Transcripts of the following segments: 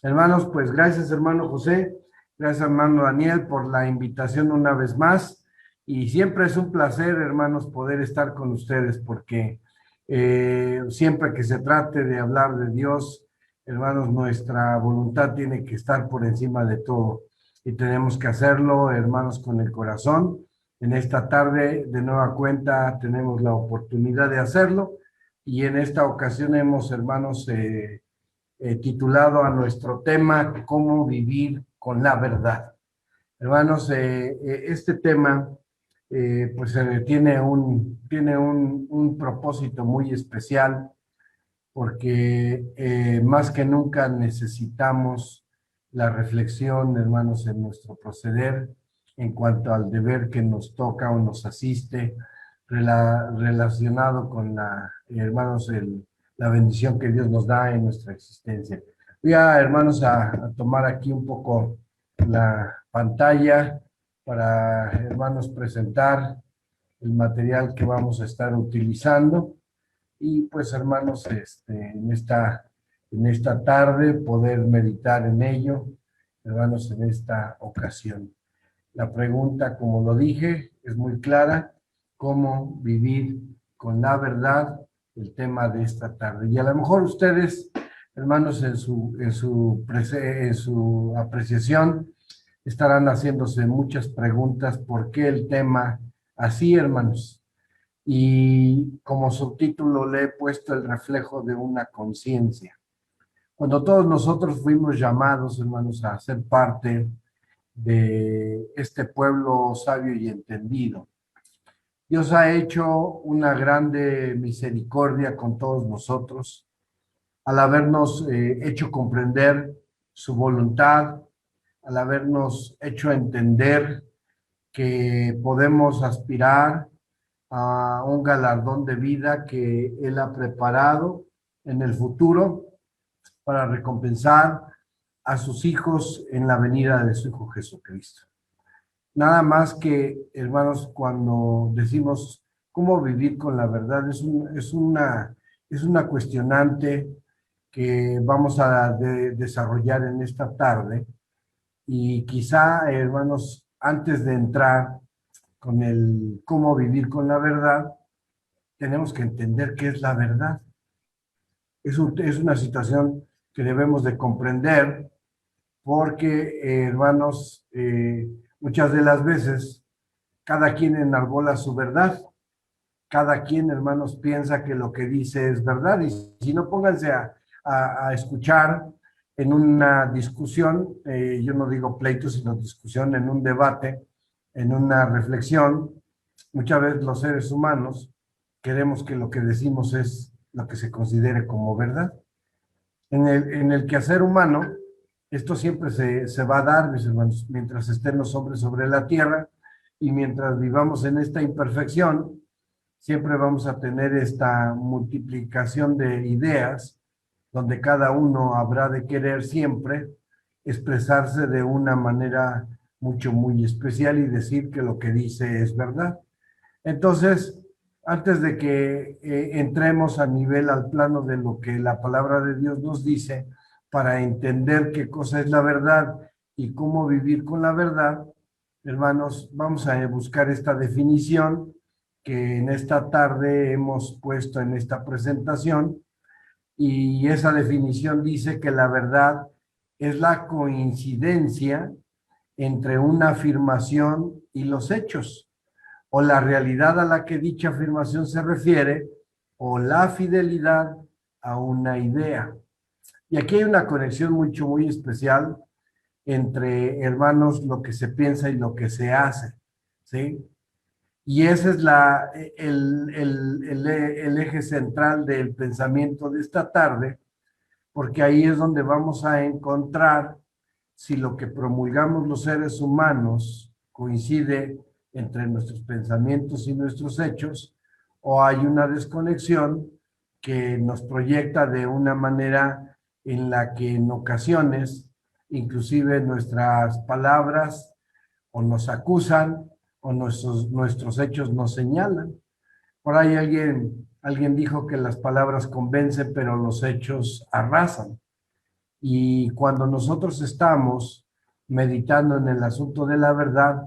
Hermanos, pues gracias, hermano José, gracias, hermano Daniel, por la invitación una vez más. Y siempre es un placer, hermanos, poder estar con ustedes, porque siempre que se trate de hablar de Dios, hermanos, nuestra voluntad tiene que estar por encima de todo. Y tenemos que hacerlo, hermanos, con el corazón. En esta tarde, de nueva cuenta, tenemos la oportunidad de hacerlo. Y en esta ocasión hemos, hermanos, titulado a nuestro tema, ¿Cómo vivir con la verdad? Hermanos, este tema pues tiene un propósito muy especial porque más que nunca necesitamos la reflexión, hermanos, en nuestro proceder en cuanto al deber que nos toca o nos asiste relacionado con hermanos, la bendición que Dios nos da en nuestra existencia. Voy a, hermanos, a tomar aquí un poco la pantalla para, hermanos, presentar el material que vamos a estar utilizando. Y pues, hermanos, en esta tarde poder meditar en ello, hermanos, en esta ocasión. La pregunta, como lo dije, es muy clara: ¿cómo vivir con la verdad? El tema de esta tarde. Y a lo mejor ustedes, hermanos, en su apreciación, estarán haciéndose muchas preguntas. ¿Por qué el tema así, hermanos? Y como subtítulo le he puesto el reflejo de una conciencia. Cuando todos nosotros fuimos llamados, hermanos, a ser parte de este pueblo sabio y entendido, Dios ha hecho una grande misericordia con todos nosotros al habernos hecho comprender su voluntad, al habernos hecho entender que podemos aspirar a un galardón de vida que Él ha preparado en el futuro para recompensar a sus hijos en la venida de su Hijo Jesucristo. Nada más que, hermanos, cuando decimos cómo vivir con la verdad, es una cuestionante que vamos a desarrollar en esta tarde. Y quizá, hermanos, antes de entrar con el cómo vivir con la verdad, tenemos que entender qué es la verdad. Es una situación que debemos de comprender porque, hermanos, muchas de las veces cada quien enarbola su verdad, cada quien, hermanos, piensa que lo que dice es verdad. Y si no, pónganse a escuchar en una discusión, yo no digo pleito, sino discusión, en un debate, en una reflexión. Muchas veces los seres humanos queremos que lo que decimos es lo que se considere como verdad. En el quehacer humano, esto siempre se va a dar, mis hermanos, mientras estén los hombres sobre la tierra y mientras vivamos en esta imperfección, siempre vamos a tener esta multiplicación de ideas, donde cada uno habrá de querer siempre expresarse de una manera muy especial y decir que lo que dice es verdad. Entonces, antes de que entremos a nivel al plano de lo que la palabra de Dios nos dice, para entender qué cosa es la verdad y cómo vivir con la verdad, hermanos, vamos a buscar esta definición que en esta tarde hemos puesto en esta presentación. Y esa definición dice que la verdad es la coincidencia entre una afirmación y los hechos, o la realidad a la que dicha afirmación se refiere, o la fidelidad a una idea. Y aquí hay una conexión muy especial entre, hermanos, lo que se piensa y lo que se hace, ¿sí? Y ese es el eje central del pensamiento de esta tarde, porque ahí es donde vamos a encontrar si lo que promulgamos los seres humanos coincide entre nuestros pensamientos y nuestros hechos, o hay una desconexión que nos proyecta de una manera en la que en ocasiones, inclusive nuestras palabras o nos acusan o nuestros hechos nos señalan. Por ahí alguien dijo que las palabras convencen, pero los hechos arrasan. Y cuando nosotros estamos meditando en el asunto de la verdad,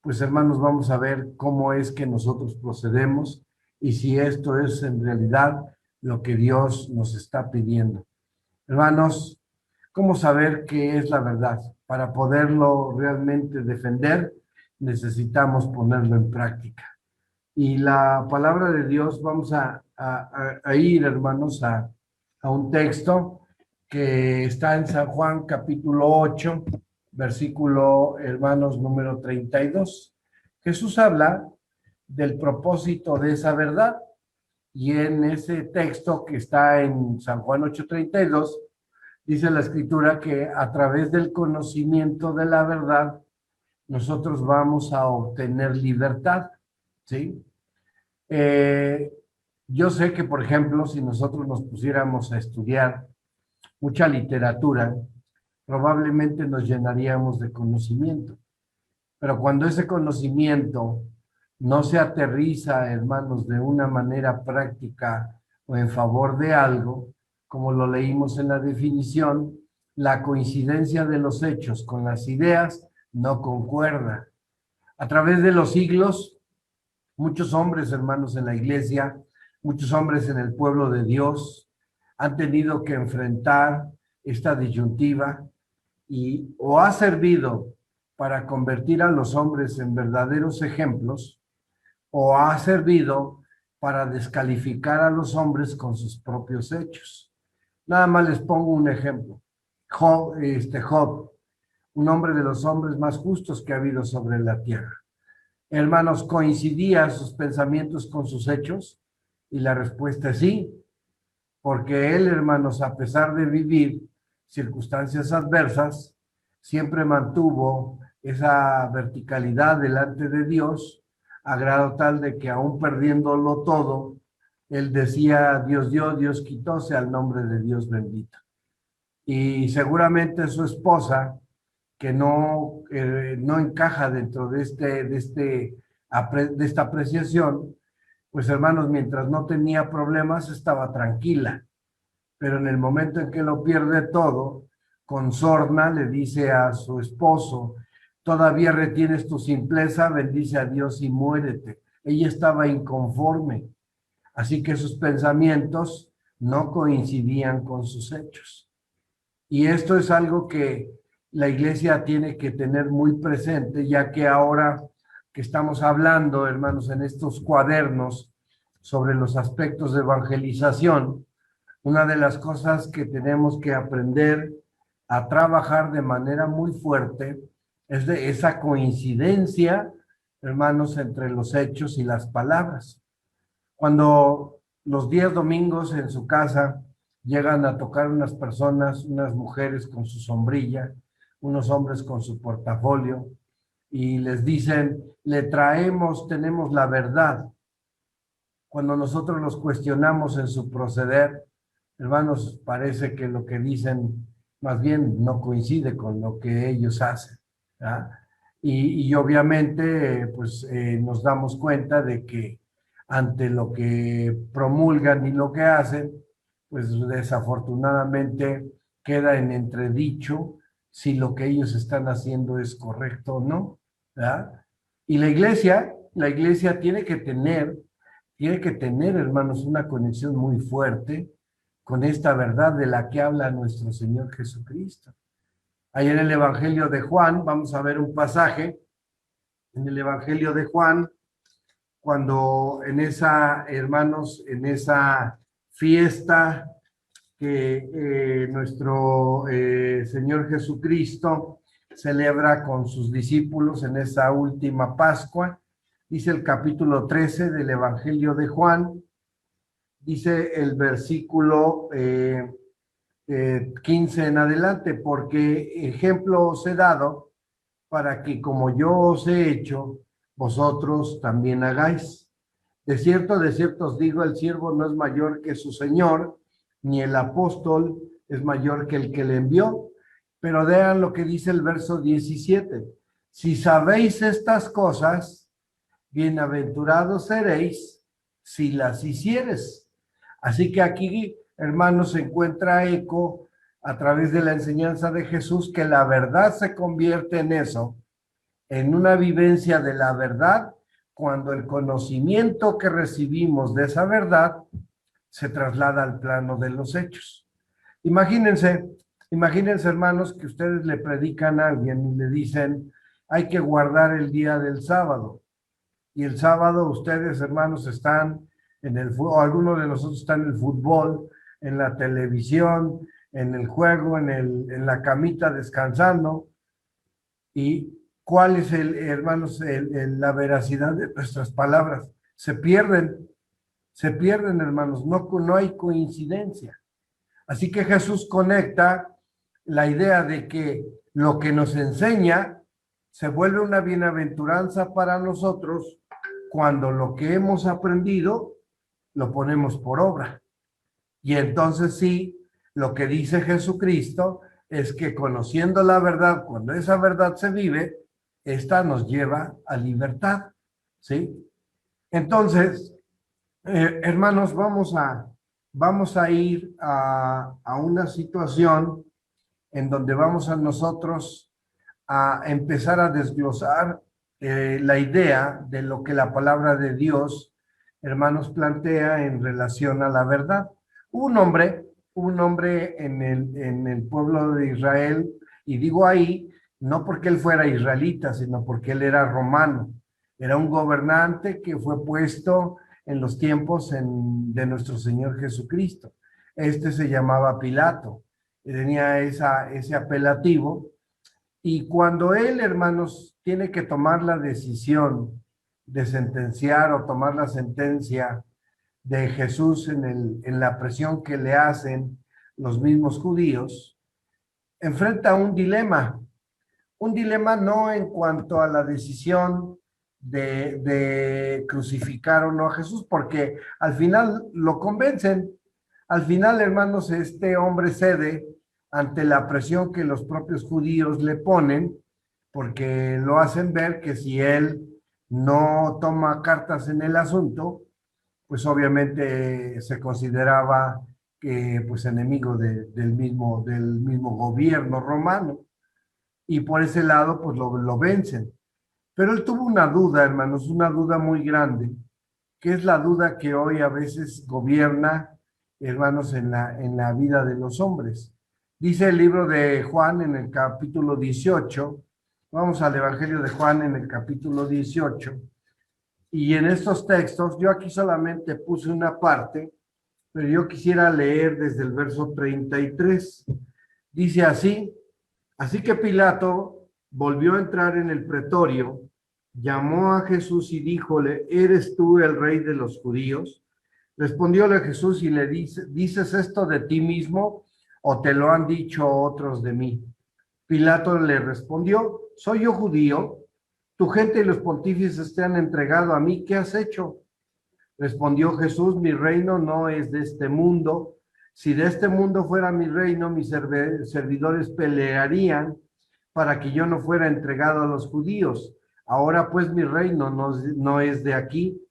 pues hermanos, vamos a ver cómo es que nosotros procedemos y si esto es en realidad lo que Dios nos está pidiendo. Hermanos, ¿cómo saber qué es la verdad? Para poderlo realmente defender, necesitamos ponerlo en práctica. Y la palabra de Dios, vamos a ir, hermanos, a un texto que está en San Juan capítulo 8, versículo, hermanos, número 32. Jesús habla del propósito de esa verdad y en ese texto que está en San Juan 8:32, dice la escritura que a través del conocimiento de la verdad nosotros vamos a obtener libertad, ¿sí? Eh, yo sé que, por ejemplo, si nosotros nos pusiéramos a estudiar mucha literatura, probablemente nos llenaríamos de conocimiento. Pero cuando ese conocimiento no se aterriza, hermanos, de una manera práctica o en favor de algo, como lo leímos en la definición, la coincidencia de los hechos con las ideas no concuerda. A través de los siglos, muchos hombres, hermanos, en la iglesia, muchos hombres en el pueblo de Dios, han tenido que enfrentar esta disyuntiva y o ha servido para convertir a los hombres en verdaderos ejemplos o ha servido para descalificar a los hombres con sus propios hechos. Nada más les pongo un ejemplo. Job, un hombre de los hombres más justos que ha habido sobre la tierra. Hermanos, ¿coincidían sus pensamientos con sus hechos? Y la respuesta es sí, porque él, hermanos, a pesar de vivir circunstancias adversas, siempre mantuvo esa verticalidad delante de Dios, a grado tal de que aún perdiéndolo todo, él decía, Dios dio, Dios quitó, sea el nombre de Dios bendito. Y seguramente su esposa, que no encaja dentro de esta apreciación, pues hermanos, mientras no tenía problemas, estaba tranquila. Pero en el momento en que lo pierde todo, con sorna le dice a su esposo, todavía retienes tu simpleza, bendice a Dios y muérete. Ella estaba inconforme, así que sus pensamientos no coincidían con sus hechos. Y esto es algo que la iglesia tiene que tener muy presente, ya que ahora que estamos hablando, hermanos, en estos cuadernos sobre los aspectos de evangelización, una de las cosas que tenemos que aprender a trabajar de manera muy fuerte es de esa coincidencia, hermanos, entre los hechos y las palabras. Cuando los días domingos en su casa llegan a tocar unas personas, unas mujeres con su sombrilla, unos hombres con su portafolio, y les dicen, le traemos, tenemos la verdad. Cuando nosotros los cuestionamos en su proceder, hermanos, parece que lo que dicen más bien no coincide con lo que ellos hacen, ¿verdad? Y obviamente, pues nos damos cuenta de que ante lo que promulgan y lo que hacen, pues desafortunadamente queda en entredicho si lo que ellos están haciendo es correcto o no, ¿verdad? Y la iglesia tiene que tener, hermanos, una conexión muy fuerte con esta verdad de la que habla nuestro Señor Jesucristo. Ahí en el Evangelio de Juan, vamos a ver un pasaje, en el Evangelio de Juan, cuando hermanos, en esa fiesta que nuestro Señor Jesucristo celebra con sus discípulos en esa última Pascua, dice el capítulo 13 del Evangelio de Juan, dice el versículo 15 en adelante, porque ejemplo os he dado para que como yo os he hecho, vosotros también hagáis. De cierto os digo, el siervo no es mayor que su señor, ni el apóstol es mayor que el que le envió. Pero vean lo que dice el verso 17. Si sabéis estas cosas, bienaventurados seréis si las hicieres. Así que aquí, hermanos, se encuentra eco a través de la enseñanza de Jesús, que la verdad se convierte en eso, en una vivencia de la verdad, cuando el conocimiento que recibimos de esa verdad se traslada al plano de los hechos. Imagínense, imagínense, hermanos, que ustedes le predican a alguien y le dicen, hay que guardar el día del sábado. Y el sábado ustedes, hermanos, están en el fútbol, o algunos de nosotros están en el fútbol, en la televisión, en el juego, en la camita descansando. ¿Y cuál es, hermanos, la veracidad de nuestras palabras? Se pierden, hermanos, no hay coincidencia. Así que Jesús conecta la idea de que lo que nos enseña se vuelve una bienaventuranza para nosotros cuando lo que hemos aprendido lo ponemos por obra. Y entonces sí, lo que dice Jesucristo es que conociendo la verdad, cuando esa verdad se vive, esta nos lleva a libertad, ¿sí? Entonces, hermanos, vamos a ir a una situación en donde vamos a nosotros a empezar a desglosar la idea de lo que la palabra de Dios, hermanos, plantea en relación a la verdad. Un hombre en el pueblo de Israel, y digo ahí, no porque él fuera israelita, sino porque él era romano. Era un gobernante que fue puesto en los tiempos de nuestro Señor Jesucristo. Este se llamaba Pilato, tenía ese apelativo, y cuando él, hermanos, tiene que tomar la decisión de sentenciar o tomar la sentencia de Jesús en la presión que le hacen los mismos judíos, enfrenta un dilema no en cuanto a la decisión de crucificar o no a Jesús, porque al final lo convencen. Al final, hermanos, este hombre cede ante la presión que los propios judíos le ponen, porque lo hacen ver que si él no toma cartas en el asunto, pues obviamente se consideraba que pues enemigo del mismo gobierno romano, y por ese lado pues lo vencen. Pero él tuvo una duda, hermanos, una duda muy grande, que es la duda que hoy a veces gobierna, hermanos, en la vida de los hombres. Dice el libro de Juan en el capítulo 18, vamos al Evangelio de Juan en el capítulo 18, y en estos textos, yo aquí solamente puse una parte, pero yo quisiera leer desde el verso 33. Dice así: así que Pilato volvió a entrar en el pretorio, llamó a Jesús y díjole, ¿eres tú el rey de los judíos? Respondióle Jesús y le dice, ¿dices esto de ti mismo o te lo han dicho otros de mí? Pilato le respondió, ¿soy yo judío? Tu gente y los pontífices te han entregado a mí, ¿qué has hecho? Respondió Jesús, mi reino no es de este mundo. Si de este mundo fuera mi reino, mis servidores pelearían para que yo no fuera entregado a los judíos. Ahora pues mi reino no es de aquí.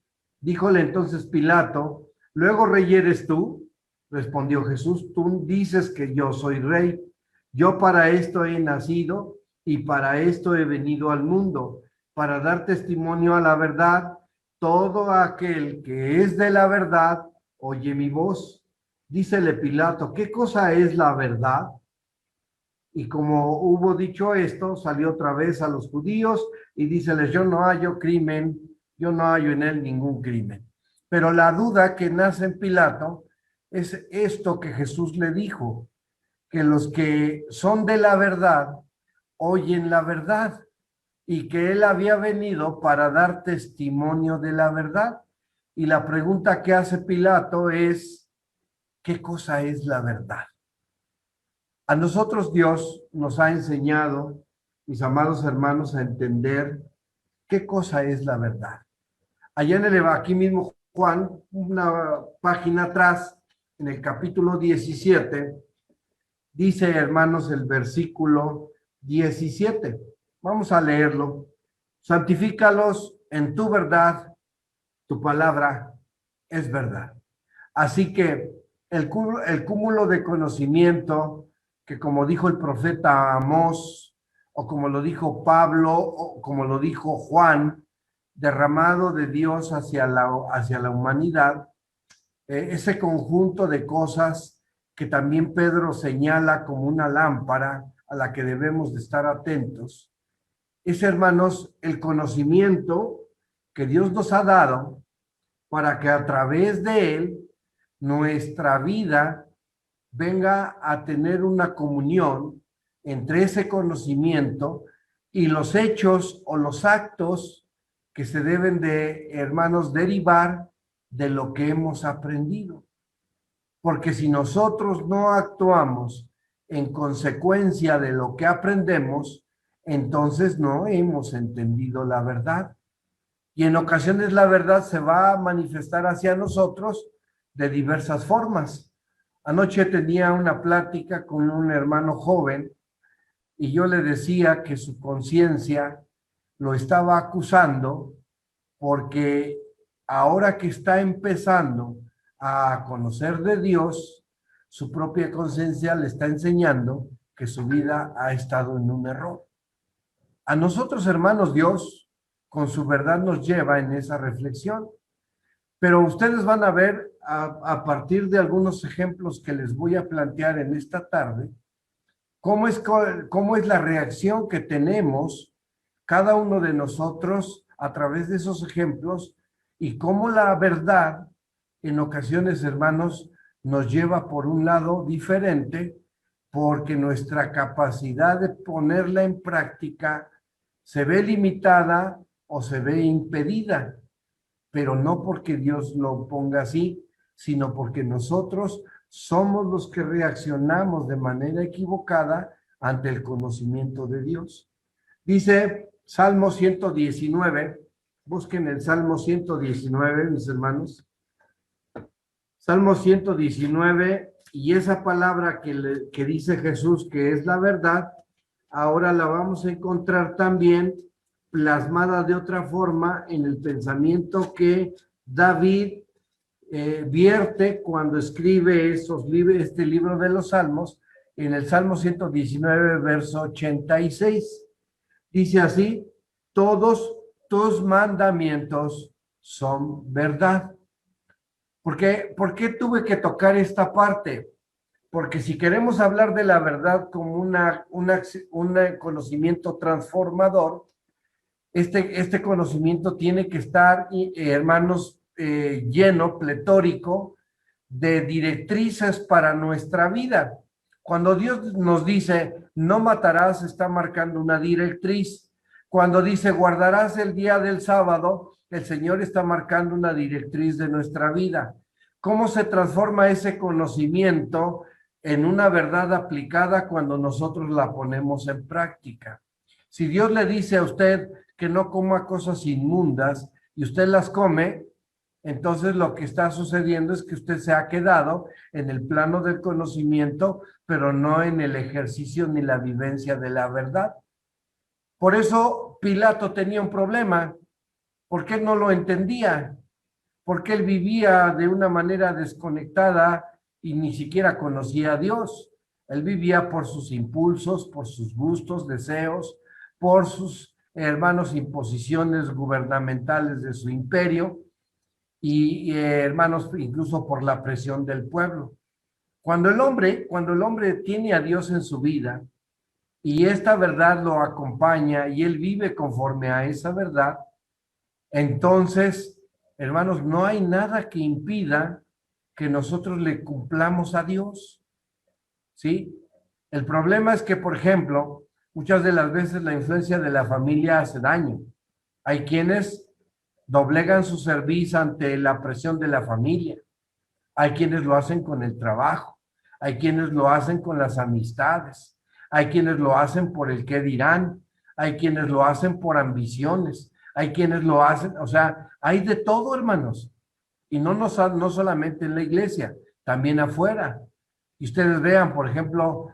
Díjole entonces Pilato, ¿luego rey eres tú? Respondió Jesús, tú dices que yo soy rey. Yo para esto he nacido y para esto he venido al mundo, para dar testimonio a la verdad. Todo aquel que es de la verdad oye mi voz. Dícele Pilato, ¿qué cosa es la verdad? Y como hubo dicho esto, salió otra vez a los judíos y díceles, yo no hallo crimen, yo no hallo en él ningún crimen. Pero la duda que nace en Pilato es esto que Jesús le dijo, que los que son de la verdad oyen la verdad, y que él había venido para dar testimonio de la verdad. Y la pregunta que hace Pilato es, ¿qué cosa es la verdad? A nosotros Dios nos ha enseñado, mis amados hermanos, a entender qué cosa es la verdad. Allá aquí mismo Juan, una página atrás, en el capítulo 17, dice, hermanos, el versículo 17. Vamos a leerlo. Santifícalos en tu verdad, tu palabra es verdad. Así que el cúmulo de conocimiento que como dijo el profeta Amós, o como lo dijo Pablo, o como lo dijo Juan, derramado de Dios hacia la humanidad, ese conjunto de cosas que también Pedro señala como una lámpara a la que debemos de estar atentos, es, hermanos, el conocimiento que Dios nos ha dado para que a través de él nuestra vida venga a tener una comunión entre ese conocimiento y los hechos o los actos que se deben de, hermanos, derivar de lo que hemos aprendido. Porque si nosotros no actuamos en consecuencia de lo que aprendemos, entonces no hemos entendido la verdad. Y en ocasiones la verdad se va a manifestar hacia nosotros de diversas formas. Anoche tenía una plática con un hermano joven y yo le decía que su conciencia lo estaba acusando porque ahora que está empezando a conocer de Dios, su propia conciencia le está enseñando que su vida ha estado en un error. A nosotros, hermanos, Dios con su verdad nos lleva en esa reflexión. Pero ustedes van a ver a partir de algunos ejemplos que les voy a plantear en esta tarde, cómo es la reacción que tenemos cada uno de nosotros a través de esos ejemplos y cómo la verdad en ocasiones, hermanos, nos lleva por un lado diferente porque nuestra capacidad de ponerla en práctica se ve limitada o se ve impedida, pero no porque Dios lo ponga así, sino porque nosotros somos los que reaccionamos de manera equivocada ante el conocimiento de Dios. Dice Salmo 119, busquen el Salmo 119, mis hermanos. Salmo 119, y esa palabra que dice Jesús, que es la verdad, ahora la vamos a encontrar también plasmada de otra forma en el pensamiento que David vierte cuando escribe este libro de los Salmos, en el Salmo 119, verso 86. Dice así: todos tus mandamientos son verdad. ¿Por qué tuve que tocar esta parte? Porque si queremos hablar de la verdad como un conocimiento transformador, este conocimiento tiene que estar, hermanos, lleno, pletórico, de directrices para nuestra vida. Cuando Dios nos dice, no matarás, está marcando una directriz. Cuando dice, guardarás el día del sábado, el Señor está marcando una directriz de nuestra vida. ¿Cómo se transforma ese conocimiento en una verdad aplicada cuando nosotros la ponemos en práctica? Si Dios le dice a usted que no coma cosas inmundas y usted las come, entonces lo que está sucediendo es que usted se ha quedado en el plano del conocimiento, pero no en el ejercicio ni la vivencia de la verdad. Por eso Pilato tenía un problema, porque él no lo entendía, porque él vivía de una manera desconectada y ni siquiera conocía a Dios. Él vivía por sus impulsos, por sus gustos, deseos, por sus, hermanos, imposiciones gubernamentales de su imperio y hermanos, incluso por la presión del pueblo. Cuando el hombre tiene a Dios en su vida y esta verdad lo acompaña y él vive conforme a esa verdad, entonces, hermanos, no hay nada que impida que nosotros le cumplamos a Dios, ¿sí? El problema es que, por ejemplo, muchas de las veces la influencia de la familia hace daño. Hay quienes doblegan su cerviz ante la presión de la familia. Hay quienes lo hacen con el trabajo. Hay quienes lo hacen con las amistades. Hay quienes lo hacen por el qué dirán. Hay quienes lo hacen por ambiciones. Hay quienes lo hacen, o sea, hay de todo, hermanos. Y no solamente en la iglesia, también afuera. Y ustedes vean, por ejemplo,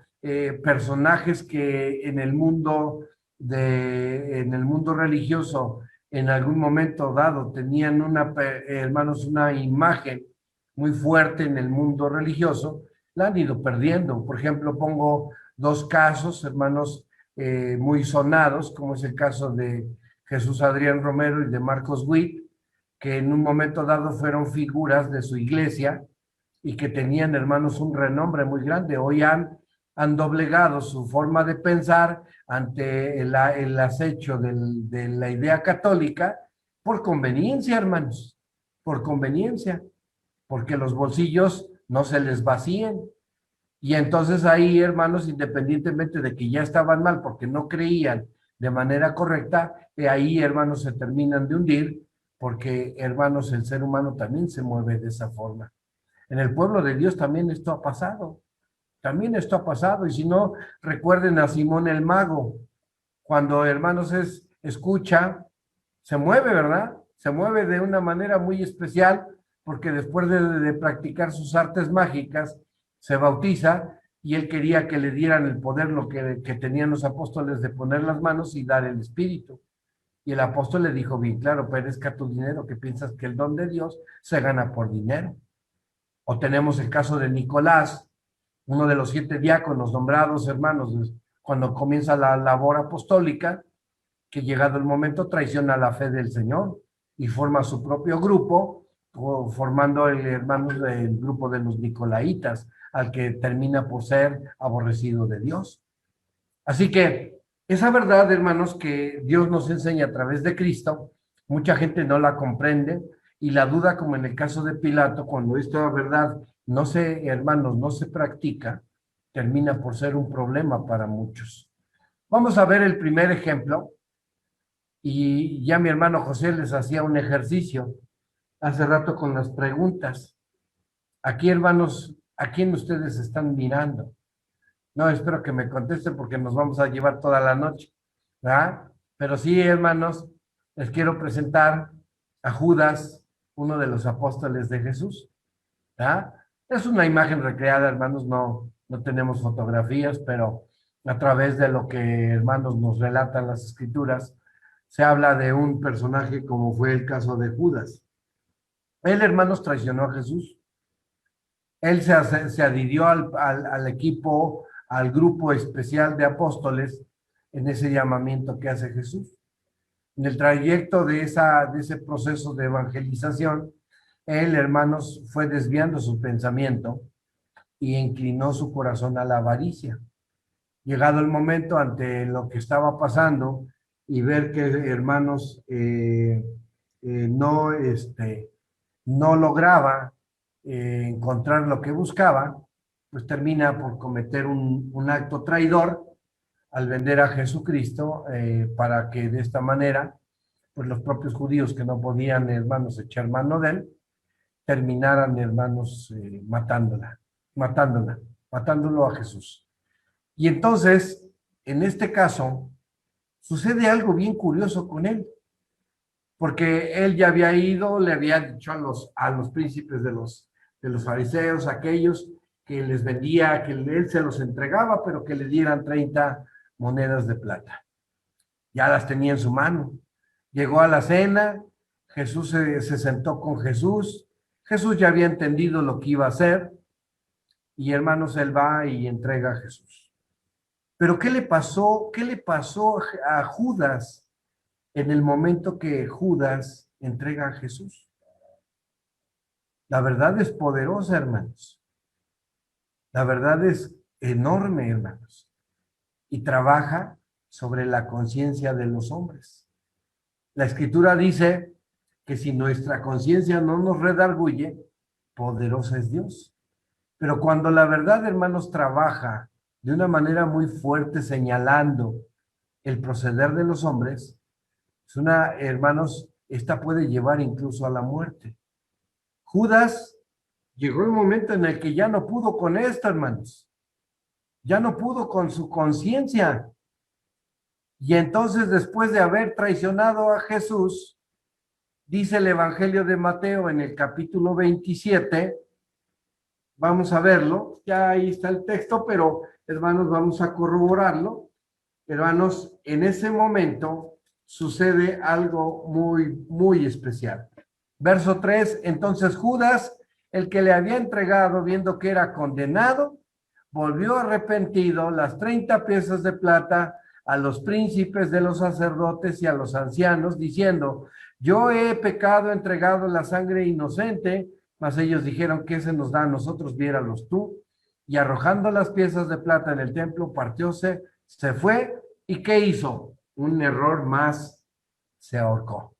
personajes que en el mundo religioso, en algún momento dado, tenían hermanos, una imagen muy fuerte en el mundo religioso, la han ido perdiendo. Por ejemplo, pongo dos casos, hermanos, muy sonados, como es el caso de Jesús Adrián Romero y de Marcos Witt, que en un momento dado fueron figuras de su iglesia y que tenían, hermanos, un renombre muy grande. Hoy han doblegado su forma de pensar ante el acecho de la idea católica por conveniencia, hermanos, por conveniencia, porque los bolsillos no se les vacíen. Y entonces ahí, hermanos, independientemente de que ya estaban mal porque no creían de manera correcta, ahí, hermanos, se terminan de hundir porque, hermanos, el ser humano también se mueve de esa forma. En el pueblo de Dios también esto ha pasado. También esto ha pasado. Y si no, recuerden a Simón el Mago. Cuando, hermanos, escucha, se mueve, ¿verdad? Se mueve de una manera muy especial porque después de practicar sus artes mágicas, se bautiza y él quería que le dieran el poder, lo que tenían los apóstoles de poner las manos y dar el espíritu. Y el apóstol le dijo bien claro, perezca tu dinero, que piensas que el don de Dios se gana por dinero. O tenemos el caso de Nicolás, uno de los 7 diáconos nombrados, hermanos, cuando comienza la labor apostólica, que llegado el momento traiciona la fe del Señor y forma su propio grupo, formando el grupo de los Nicolaitas, al que termina por ser aborrecido de Dios. Así que esa verdad, hermanos, que Dios nos enseña a través de Cristo, mucha gente no la comprende y la duda, como en el caso de Pilato, cuando esta verdad no se, hermanos, no se practica, termina por ser un problema para muchos. Vamos a ver el primer ejemplo, y ya mi hermano José les hacía un ejercicio hace rato con las preguntas. Aquí, hermanos, ¿a quién ustedes están mirando? No, espero que me contesten porque nos vamos a llevar toda la noche, ¿verdad? Pero sí, hermanos, les quiero presentar a Judas, uno de los apóstoles de Jesús, ¿verdad? Es una imagen recreada, hermanos, no tenemos fotografías, pero a través de lo que, hermanos, nos relatan las escrituras, se habla de un personaje como fue el caso de Judas. Él, hermanos, traicionó a Jesús. Él se adhirió al equipo, al grupo especial de apóstoles en ese llamamiento que hace Jesús. En el trayecto de ese proceso de evangelización, él, hermanos, fue desviando su pensamiento y inclinó su corazón a la avaricia. Llegado el momento ante lo que estaba pasando y ver que, hermanos, no lograba encontrar lo que buscaba, pues termina por cometer un acto traidor al vender a Jesucristo para que de esta manera, pues los propios judíos que no podían, hermanos, echar mano de él, terminaran, hermanos, matándolo a Jesús. Y entonces, en este caso, sucede algo bien curioso con él, porque él ya había ido, le había dicho a los príncipes de los fariseos, aquellos que les vendía, que él se los entregaba, pero que le dieran 30 monedas de plata. Ya las tenía en su mano. Llegó a la cena, Jesús se sentó con Jesús, Jesús ya había entendido lo que iba a hacer, y hermanos, él va y entrega a Jesús. Pero ¿qué le pasó? ¿Qué le pasó a Judas en el momento que Judas entrega a Jesús? La verdad es poderosa, hermanos. La verdad es enorme, hermanos. Y trabaja sobre la conciencia de los hombres. La Escritura dice que si nuestra conciencia no nos redarguye, poderoso es Dios. Pero cuando la verdad, hermanos, trabaja de una manera muy fuerte señalando el proceder de los hombres, hermanos, esta puede llevar incluso a la muerte. Judas llegó el momento en el que ya no pudo con esto, hermanos. Ya no pudo con su conciencia. Y entonces, después de haber traicionado a Jesús, dice el Evangelio de Mateo en el capítulo 27, vamos a verlo, ya ahí está el texto, pero hermanos, vamos a corroborarlo. Hermanos, en ese momento sucede algo muy, muy especial. Verso 3, entonces Judas, El que le había entregado, viendo que era condenado, volvió arrepentido las 30 piezas de plata a los príncipes de los sacerdotes y a los ancianos, diciendo: yo he pecado, entregado la sangre inocente. Mas ellos dijeron: ¿qué se nos da a nosotros? Viéralos tú. Y arrojando las piezas de plata en el templo, partióse, se fue. ¿Y qué hizo? Un error más: se ahorcó.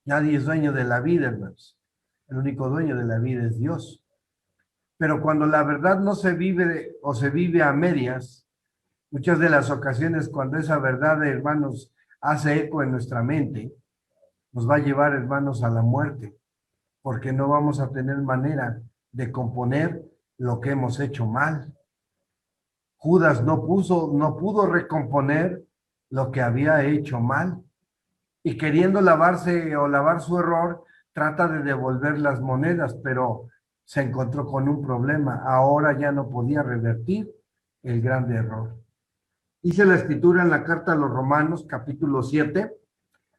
Nadie es dueño de la vida, hermanos. El único dueño de la vida es Dios. Pero cuando la verdad no se vive o se vive a medias, muchas de las ocasiones cuando esa verdad, hermanos, hace eco en nuestra mente, nos va a llevar, hermanos, a la muerte, porque no vamos a tener manera de componer lo que hemos hecho mal. Judas no pudo recomponer lo que había hecho mal, y queriendo lavarse o lavar su error, trata de devolver las monedas, pero se encontró con un problema. Ahora ya no podía revertir el grande error. Dice la Escritura en la carta a los Romanos, capítulo 7.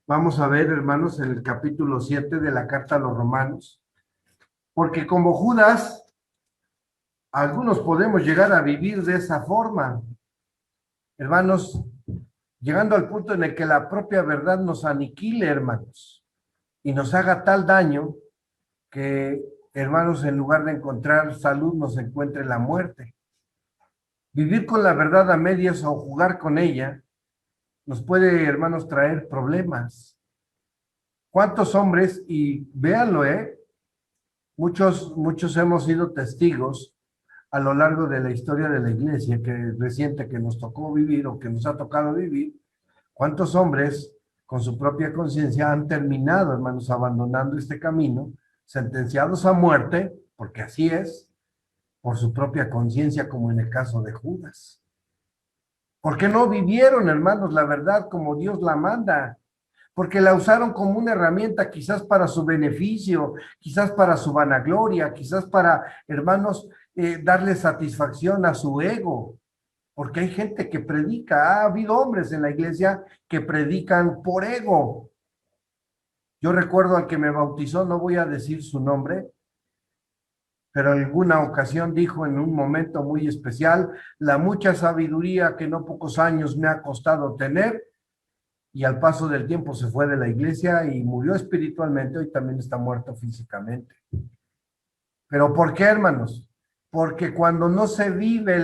Vamos a ver, hermanos, en el capítulo 7 de la carta a los Romanos. Porque como Judas, algunos podemos llegar a vivir de esa forma, hermanos, llegando al punto en el que la propia verdad nos aniquile, hermanos, y nos haga tal daño que, hermanos, en lugar de encontrar salud, nos encuentre la muerte. Vivir con la verdad a medias o jugar con ella nos puede, hermanos, traer problemas. ¿Cuántos hombres? Y véanlo, muchos hemos sido testigos a lo largo de la historia de la iglesia que reciente que nos tocó vivir o que nos ha tocado vivir. ¿Cuántos hombres con su propia conciencia han terminado, hermanos, abandonando este camino, sentenciados a muerte, porque así es, por su propia conciencia, como en el caso de Judas? Porque no vivieron, hermanos, la verdad como Dios la manda, porque la usaron como una herramienta, quizás para su beneficio, quizás para su vanagloria, quizás para, hermanos, darle satisfacción a su ego. Porque hay gente que predica, ha habido hombres en la iglesia que predican por ego. Yo recuerdo al que me bautizó, no voy a decir su nombre, pero en alguna ocasión dijo en un momento muy especial: la mucha sabiduría que no pocos años me ha costado tener, y al paso del tiempo se fue de la iglesia y murió espiritualmente, hoy también está muerto físicamente. ¿Pero por qué, hermanos? Porque cuando no se vive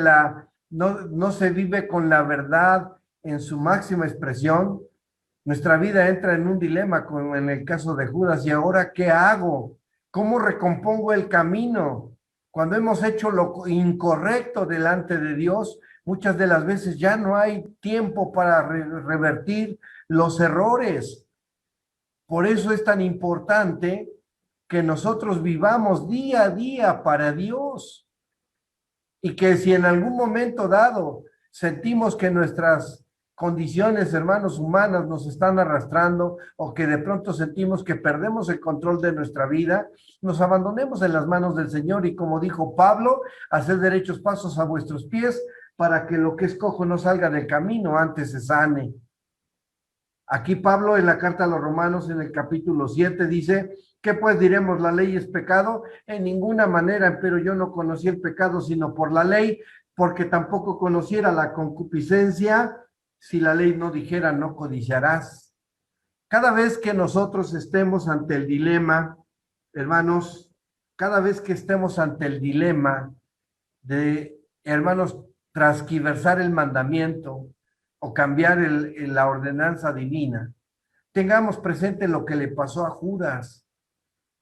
no se vive con la verdad en su máxima expresión, nuestra vida entra en un dilema, como en el caso de Judas. ¿Y ahora qué hago? ¿Cómo recompongo el camino? Cuando hemos hecho lo incorrecto delante de Dios, muchas de las veces ya no hay tiempo para revertir los errores. Por eso es tan importante que nosotros vivamos día a día para Dios, y que si en algún momento dado sentimos que nuestras condiciones, hermanos, humanas nos están arrastrando, o que de pronto sentimos que perdemos el control de nuestra vida, nos abandonemos en las manos del Señor, y como dijo Pablo: haced derechos pasos a vuestros pies, para que lo que es cojo no salga del camino, antes se sane. Aquí Pablo, en la carta a los Romanos, en el capítulo 7, dice: ¿qué pues diremos? ¿La ley es pecado? En ninguna manera, pero yo no conocí el pecado sino por la ley, porque tampoco conociera la concupiscencia si la ley no dijera: no codiciarás. Cada vez que nosotros estemos ante el dilema, hermanos, cada vez que estemos ante el dilema de, hermanos, transquiversar el mandamiento o cambiar la ordenanza divina, tengamos presente lo que le pasó a Judas.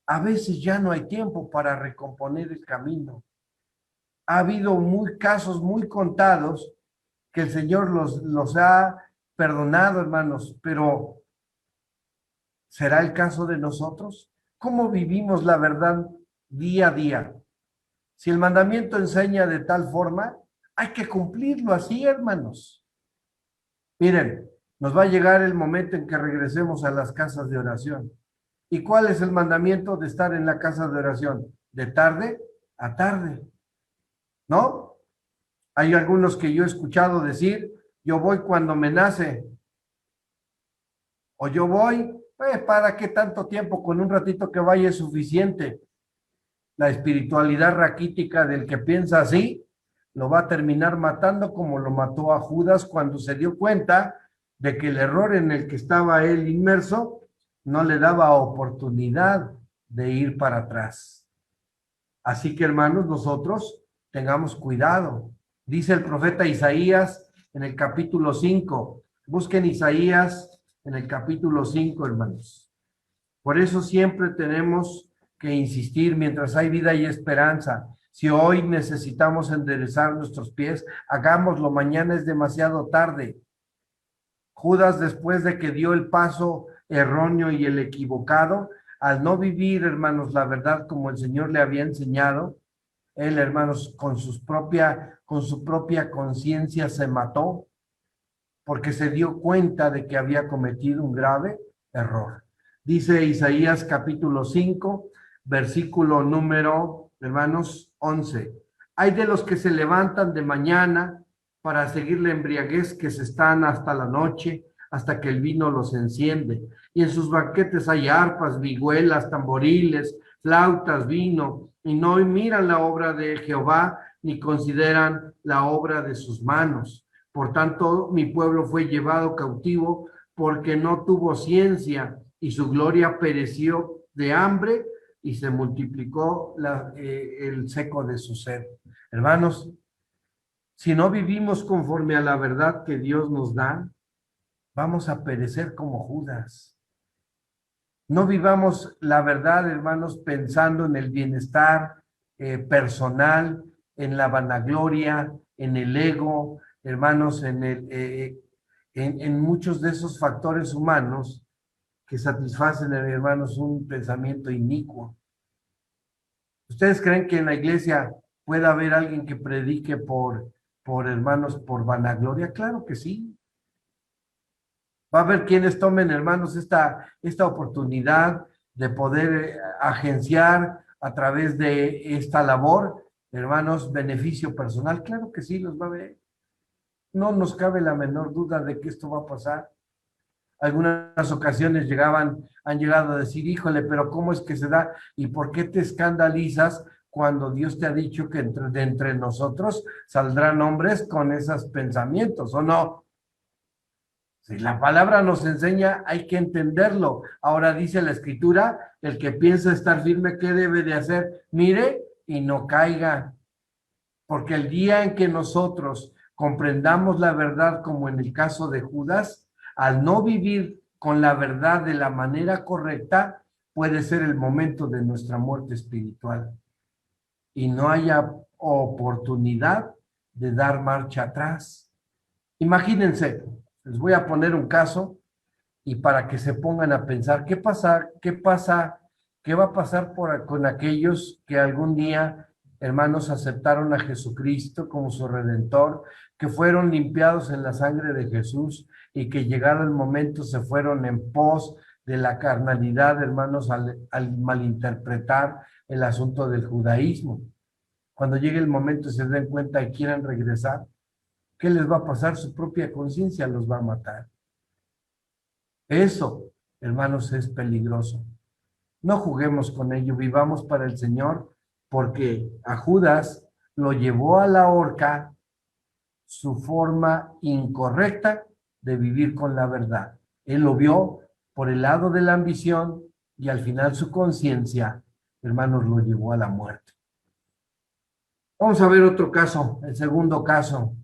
A veces ya no hay tiempo para recomponer el camino. Ha habido casos muy contados que el Señor los ha perdonado, hermanos, pero ¿será el caso de nosotros? ¿Cómo vivimos la verdad día a día? Si el mandamiento enseña de tal forma, hay que cumplirlo así, hermanos. Miren, nos va a llegar el momento en que regresemos a las casas de oración. ¿Y cuál es el mandamiento de estar en la casa de oración? De tarde a tarde, ¿no? Hay algunos que yo he escuchado decir: yo voy cuando me nace, o yo voy, ¿para qué tanto tiempo? Con un ratito que vaya es suficiente. La espiritualidad raquítica del que piensa así, lo va a terminar matando como lo mató a Judas cuando se dio cuenta de que el error en el que estaba él inmerso no le daba oportunidad de ir para atrás. Así que, hermanos, nosotros tengamos cuidado. Dice el profeta Isaías en el capítulo 5. Busquen Isaías en el capítulo 5, hermanos. Por eso siempre tenemos que insistir, mientras hay vida y esperanza. Si hoy necesitamos enderezar nuestros pies, hagámoslo, mañana es demasiado tarde. Judas, después de que dio el paso erróneo y el equivocado, al no vivir, hermanos, la verdad como el Señor le había enseñado, él, hermanos, con su propia conciencia se mató porque se dio cuenta de que había cometido un grave error. Dice Isaías capítulo 5, versículo número, hermanos, 11. Hay de los que se levantan de mañana para seguir la embriaguez, que se están hasta la noche, hasta que el vino los enciende. Y en sus banquetes hay arpas, vihuelas, tamboriles, flautas, vino, y no miran la obra de Jehová, ni consideran la obra de sus manos. Por tanto, mi pueblo fue llevado cautivo porque no tuvo ciencia, y su gloria pereció de hambre, y se multiplicó el seco de su sed. Hermanos, si no vivimos conforme a la verdad que Dios nos da, vamos a perecer como Judas. No vivamos la verdad, hermanos, pensando en el bienestar personal, en la vanagloria, en el ego, hermanos, en muchos de esos factores humanos que satisfacen, hermanos, un pensamiento inicuo. ¿Ustedes creen que en la iglesia pueda haber alguien que predique hermanos, por vanagloria? Claro que sí. Va a haber quienes tomen, hermanos, esta oportunidad de poder agenciar a través de esta labor, hermanos, beneficio personal. Claro que sí, los va a haber. No nos cabe la menor duda de que esto va a pasar. Algunas ocasiones han llegado a decir, híjole, pero ¿cómo es que se da? ¿Y por qué te escandalizas cuando Dios te ha dicho que de entre nosotros saldrán hombres con esos pensamientos, o no? Si la palabra nos enseña, hay que entenderlo. Ahora dice la Escritura, el que piensa estar firme, ¿qué debe de hacer? Mire y no caiga. Porque el día en que nosotros comprendamos la verdad, como en el caso de Judas, al no vivir con la verdad de la manera correcta, puede ser el momento de nuestra muerte espiritual. Y no haya oportunidad de dar marcha atrás. Imagínense, les voy a poner un caso y para que se pongan a pensar, ¿qué va a pasar con aquellos que algún día, hermanos, aceptaron a Jesucristo como su Redentor, que fueron limpiados en la sangre de Jesús y que llegado el momento se fueron en pos de la carnalidad, hermanos, al malinterpretar el asunto del judaísmo? Cuando llegue el momento y se den cuenta y quieran regresar, ¿qué les va a pasar? Su propia conciencia los va a matar. Eso, hermanos, es peligroso. No juguemos con ello, vivamos para el Señor, porque a Judas lo llevó a la horca su forma incorrecta de vivir con la verdad. Él lo vio por el lado de la ambición y al final su conciencia, hermanos, lo llevó a la muerte. Vamos a ver otro caso, el segundo caso.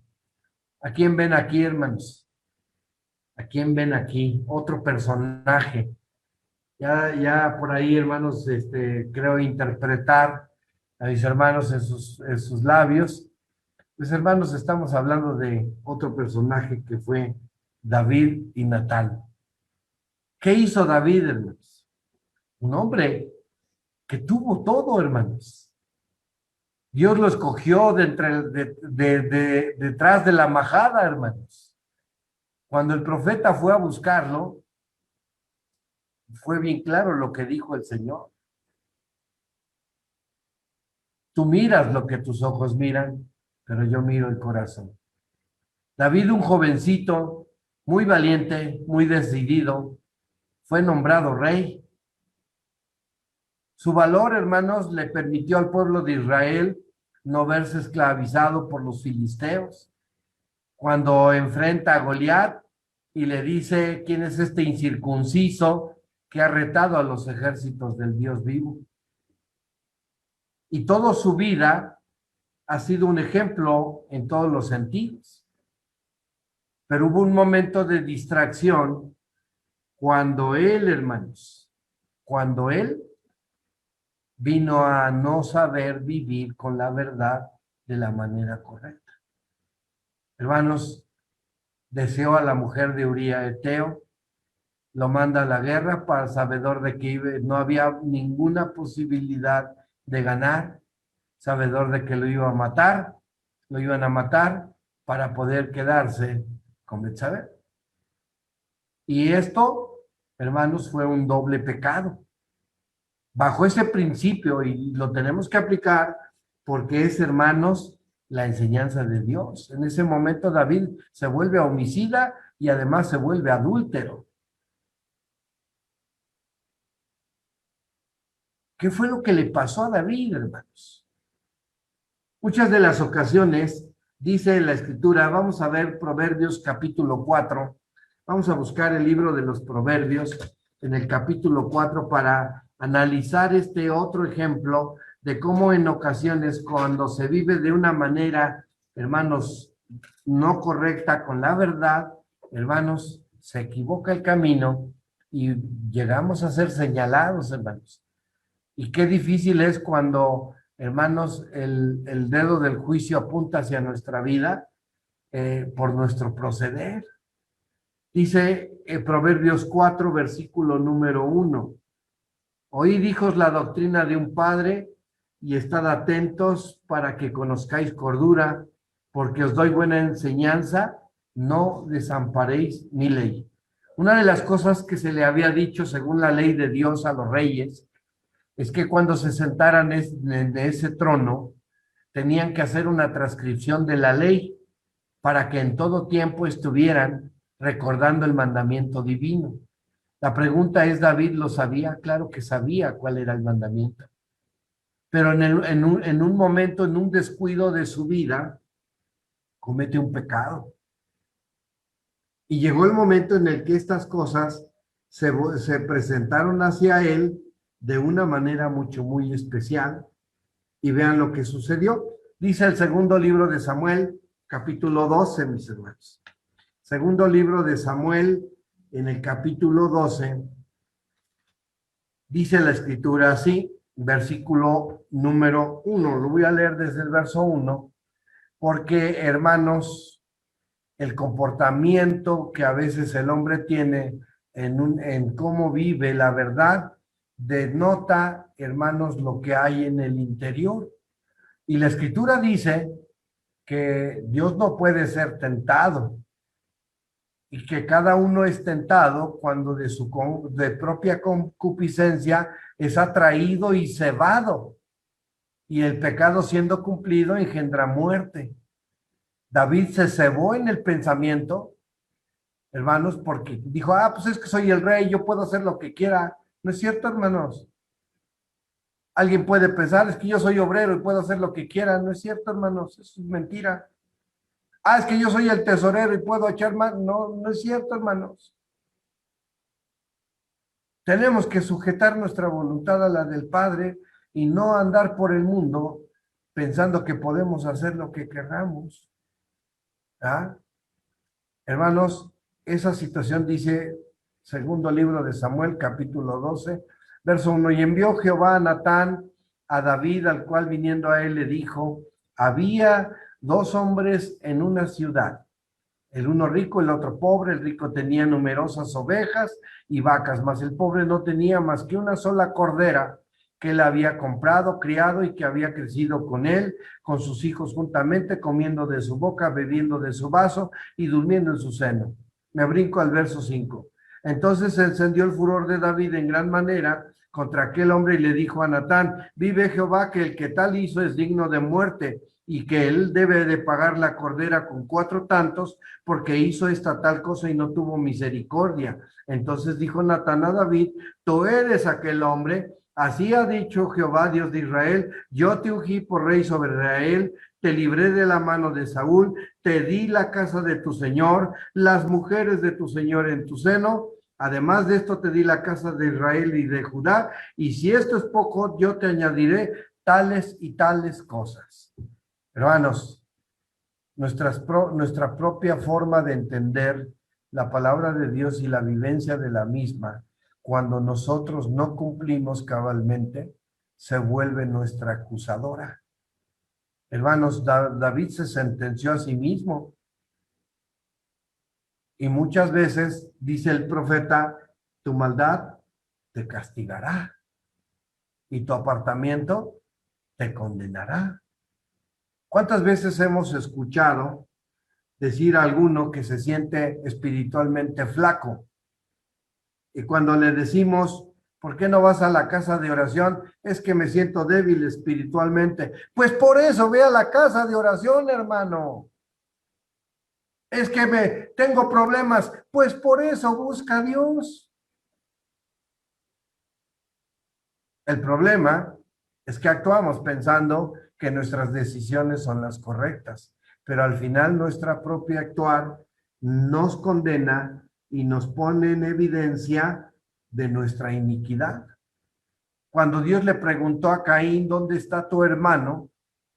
¿A quién ven aquí, hermanos? ¿A quién ven aquí? Otro personaje. Ya por ahí, hermanos, creo interpretar a mis hermanos en sus labios. Pues, hermanos, estamos hablando de otro personaje que fue David y Natán. ¿Qué hizo David, hermanos? Un hombre que tuvo todo, hermanos. Dios lo escogió detrás de la majada, hermanos. Cuando el profeta fue a buscarlo, fue bien claro lo que dijo el Señor. Tú miras lo que tus ojos miran, pero yo miro el corazón. David, un jovencito, muy valiente, muy decidido, fue nombrado rey. Su valor, hermanos, le permitió al pueblo de Israel no verse esclavizado por los filisteos. Cuando enfrenta a Goliat y le dice quién es este incircunciso que ha retado a los ejércitos del Dios vivo. Y toda su vida ha sido un ejemplo en todos los sentidos. Pero hubo un momento de distracción cuando él, hermanos, cuando él vino a no saber vivir con la verdad de la manera correcta. Hermanos, deseó a la mujer de Uría Eteo, lo manda a la guerra para sabedor de que no había ninguna posibilidad de ganar, sabedor de que lo iban a matar para poder quedarse con Betsabé. Y esto, hermanos, fue un doble pecado. Bajo ese principio, y lo tenemos que aplicar porque es, hermanos, la enseñanza de Dios. En ese momento David se vuelve homicida y además se vuelve adúltero. ¿Qué fue lo que le pasó a David, hermanos? Muchas de las ocasiones, dice la Escritura, vamos a ver Proverbios capítulo 4, vamos a buscar el libro de los Proverbios en el capítulo 4 para analizar este otro ejemplo de cómo en ocasiones cuando se vive de una manera, hermanos, no correcta con la verdad, hermanos, se equivoca el camino y llegamos a ser señalados, hermanos. Y qué difícil es cuando, hermanos, el dedo del juicio apunta hacia nuestra vida por nuestro proceder. Dice Proverbios 4, versículo número 1. Oíd, hijos, la doctrina de un padre y estad atentos para que conozcáis cordura, porque os doy buena enseñanza, no desamparéis mi ley. Una de las cosas que se le había dicho según la ley de Dios a los reyes es que cuando se sentaran de ese trono, tenían que hacer una transcripción de la ley para que en todo tiempo estuvieran recordando el mandamiento divino. La pregunta es, ¿David lo sabía? Claro que sabía cuál era el mandamiento. Pero en un momento, en un descuido de su vida, comete un pecado. Y llegó el momento en el que estas cosas se presentaron hacia él de una manera muy especial. Y vean lo que sucedió. Dice el segundo libro de Samuel, capítulo 12, mis hermanos. Segundo libro de Samuel, en el capítulo 12, dice la Escritura así, versículo número 1. Lo voy a leer desde el verso 1, porque, hermanos, el comportamiento que a veces el hombre tiene en cómo vive la verdad, denota, hermanos, lo que hay en el interior. Y la Escritura dice que Dios no puede ser tentado y que cada uno es tentado cuando de propia concupiscencia es atraído y cebado, y el pecado siendo cumplido engendra muerte. David se cebó en el pensamiento, hermanos, porque dijo, pues es que soy el rey, yo puedo hacer lo que quiera. No es cierto, hermanos. Alguien puede pensar, es que yo soy obrero y puedo hacer lo que quiera. No es cierto, hermanos, eso es mentira. Es que yo soy el tesorero y puedo echar más. No, no es cierto, hermanos. Tenemos que sujetar nuestra voluntad a la del Padre y no andar por el mundo pensando que podemos hacer lo que queramos. Hermanos, esa situación dice, segundo libro de Samuel, capítulo 12, verso 1, y envió Jehová a Natán a David, al cual viniendo a él le dijo, había dos hombres en una ciudad, el uno rico, el otro pobre. El rico tenía numerosas ovejas y vacas, mas el pobre no tenía más que una sola cordera que él había comprado, criado y que había crecido con él, con sus hijos juntamente, comiendo de su boca, bebiendo de su vaso y durmiendo en su seno. Me brinco al verso 5. Entonces se encendió el furor de David en gran manera contra aquel hombre y le dijo a Natán, vive Jehová que el que tal hizo es digno de muerte y que él debe de pagar la cordera con 4 tantos porque hizo esta tal cosa y no tuvo misericordia. Entonces dijo Natán a David, tú eres aquel hombre. Así ha dicho Jehová, Dios de Israel, yo te ungí por rey sobre Israel, te libré de la mano de Saúl, te di la casa de tu señor, las mujeres de tu señor en tu seno. Además de esto te di la casa de Israel y de Judá, y si esto es poco, yo te añadiré tales y tales cosas. Hermanos, nuestra propia forma de entender la palabra de Dios y la vivencia de la misma, cuando nosotros no cumplimos cabalmente, se vuelve nuestra acusadora. Hermanos, David se sentenció a sí mismo y muchas veces dice el profeta, tu maldad te castigará y tu apartamiento te condenará. ¿Cuántas veces hemos escuchado decir a alguno que se siente espiritualmente flaco? Y cuando le decimos, ¿por qué no vas a la casa de oración? Es que me siento débil espiritualmente. Pues por eso ve a la casa de oración, hermano. Es que tengo problemas. Pues por eso busca a Dios. El problema es que actuamos pensando que nuestras decisiones son las correctas, pero al final nuestra propia actuar nos condena y nos pone en evidencia de nuestra iniquidad. Cuando Dios le preguntó a Caín, ¿dónde está tu hermano?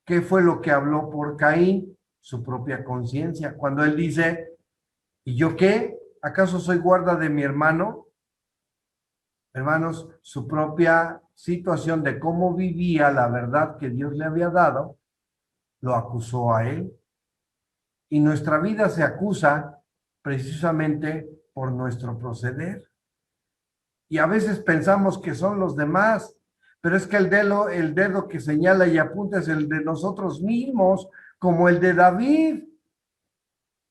¿Qué fue lo que habló por Caín? Su propia conciencia. Cuando él dice, ¿y yo qué? ¿Acaso soy guarda de mi hermano? Hermanos, su propia situación de cómo vivía la verdad que Dios le había dado, lo acusó a él. Y nuestra vida se acusa precisamente por nuestro proceder. Y a veces pensamos que son los demás, pero es que el dedo que señala y apunta es el de nosotros mismos, como el de David.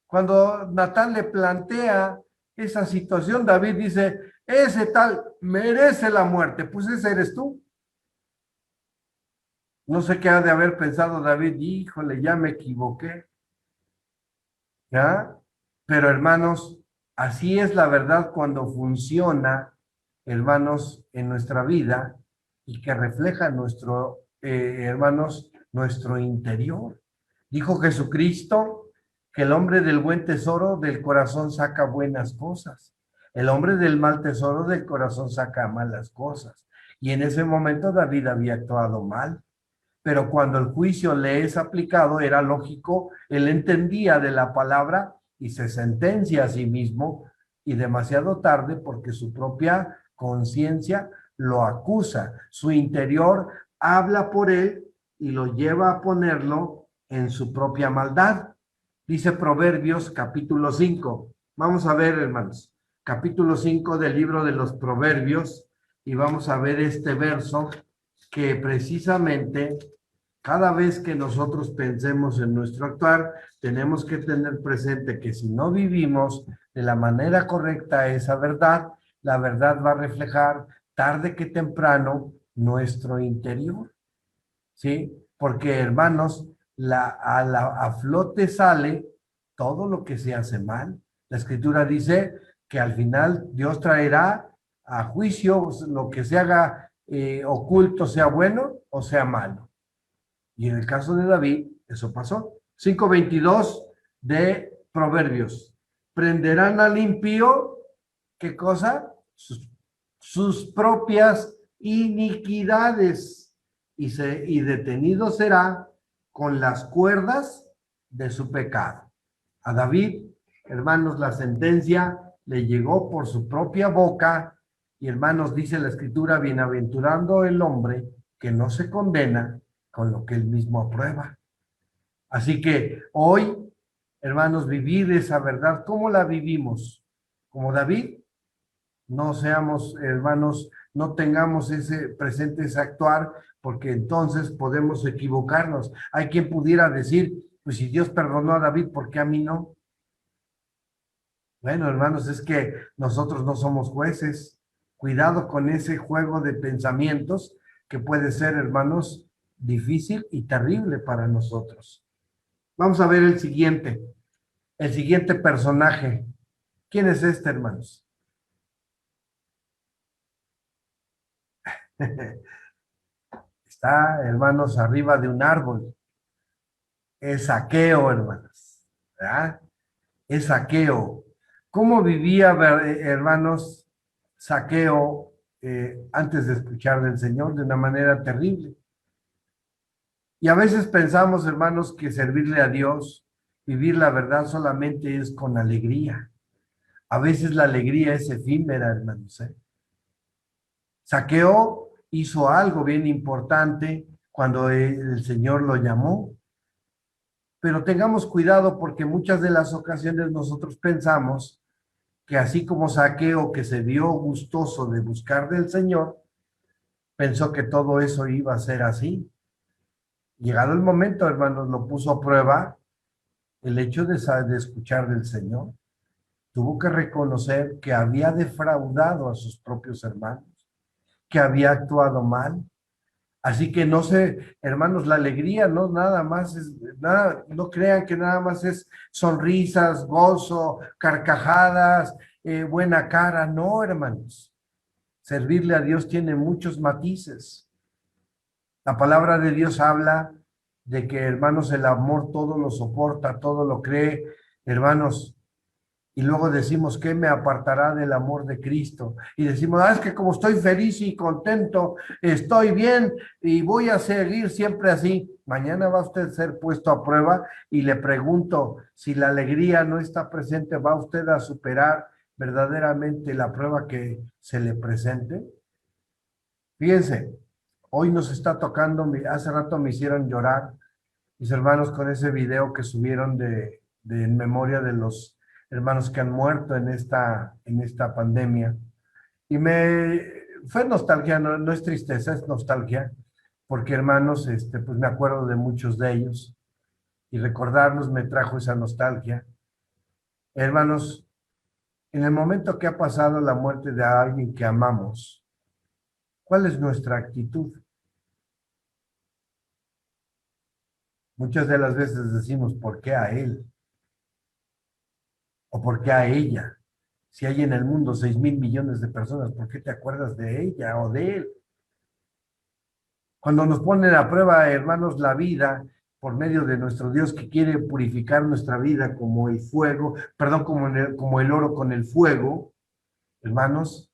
Cuando Natán le plantea esa situación, David dice, ese tal merece la muerte, pues ese eres tú. No sé qué ha de haber pensado David, híjole, ya me equivoqué, ¿ya? Pero hermanos, así es la verdad cuando funciona, hermanos, en nuestra vida y que refleja hermanos, nuestro interior. Dijo Jesucristo que el hombre del buen tesoro del corazón saca buenas cosas. El hombre del mal tesoro del corazón saca malas cosas. Y en ese momento David había actuado mal. Pero cuando el juicio le es aplicado, era lógico, él entendía de la palabra y se sentencia a sí mismo y demasiado tarde porque su propia conciencia lo acusa, su interior habla por él y lo lleva a ponerlo en su propia maldad. Dice Proverbios capítulo 5. Vamos a ver, hermanos, capítulo 5 del libro de los Proverbios y vamos a ver este verso que precisamente cada vez que nosotros pensemos en nuestro actuar, tenemos que tener presente que si no vivimos de la manera correcta esa verdad, la verdad va a reflejar tarde que temprano nuestro interior, ¿sí? Porque, hermanos, a flote sale todo lo que se hace mal. La Escritura dice que al final Dios traerá a juicio lo que se haga oculto, sea bueno o sea malo. Y en el caso de David, eso pasó. 5:22 de Proverbios. Prenderán al impío, ¿qué cosa? Sus propias iniquidades. Y detenido será con las cuerdas de su pecado. A David, hermanos, la sentencia le llegó por su propia boca. Y hermanos, dice la Escritura, bienaventurando el hombre que no se condena con lo que él mismo aprueba. Así que hoy, hermanos, vivir esa verdad, ¿cómo la vivimos? Como David, no seamos, hermanos, no tengamos ese presente, ese actuar, porque entonces podemos equivocarnos. Hay quien pudiera decir, pues si Dios perdonó a David, ¿por qué a mí no? Bueno, hermanos, es que nosotros no somos jueces. Cuidado con ese juego de pensamientos que puede ser, hermanos, difícil y terrible para nosotros. Vamos a ver el siguiente personaje. ¿Quién es este, hermanos? Está, hermanos, arriba de un árbol. Es Zaqueo, hermanos. ¿Verdad? Es Zaqueo. ¿Cómo vivía, hermanos, Zaqueo antes de escuchar del Señor? De una manera terrible. Y a veces pensamos, hermanos, que servirle a Dios, vivir la verdad solamente es con alegría. A veces la alegría es efímera, hermanos. Zaqueo hizo algo bien importante cuando el Señor lo llamó, pero tengamos cuidado porque muchas de las ocasiones nosotros pensamos que así como Zaqueo, que se vio gustoso de buscar del Señor, pensó que todo eso iba a ser así. Llegado el momento, hermanos, lo puso a prueba el hecho de escuchar del Señor. Tuvo que reconocer que había defraudado a sus propios hermanos, que había actuado mal. Así que no sé, hermanos, la alegría no nada más es, nada, no crean que nada más es sonrisas, gozo, carcajadas, buena cara. No, hermanos. Servirle a Dios tiene muchos matices. La palabra de Dios habla de que, hermanos, el amor todo lo soporta, todo lo cree, hermanos. Y luego decimos, ¿qué me apartará del amor de Cristo? Y decimos, es que como estoy feliz y contento, estoy bien y voy a seguir siempre así. Mañana va usted a ser puesto a prueba y le pregunto, si la alegría no está presente, ¿va usted a superar verdaderamente la prueba que se le presente? Fíjense, hoy nos está tocando, hace rato me hicieron llorar mis hermanos con ese video que subieron de en memoria de los hermanos que han muerto en esta pandemia. Y fue nostalgia, no, no es tristeza, es nostalgia, porque hermanos, pues me acuerdo de muchos de ellos y recordarlos me trajo esa nostalgia. Hermanos, en el momento que ha pasado la muerte de alguien que amamos, ¿cuál es nuestra actitud? Muchas de las veces decimos, ¿por qué a él? ¿O por qué a ella? Si hay en el mundo 6,000 millones de personas, ¿por qué te acuerdas de ella o de él? Cuando nos ponen a prueba, hermanos, la vida por medio de nuestro Dios que quiere purificar nuestra vida como el fuego, perdón, como el oro con el fuego, hermanos,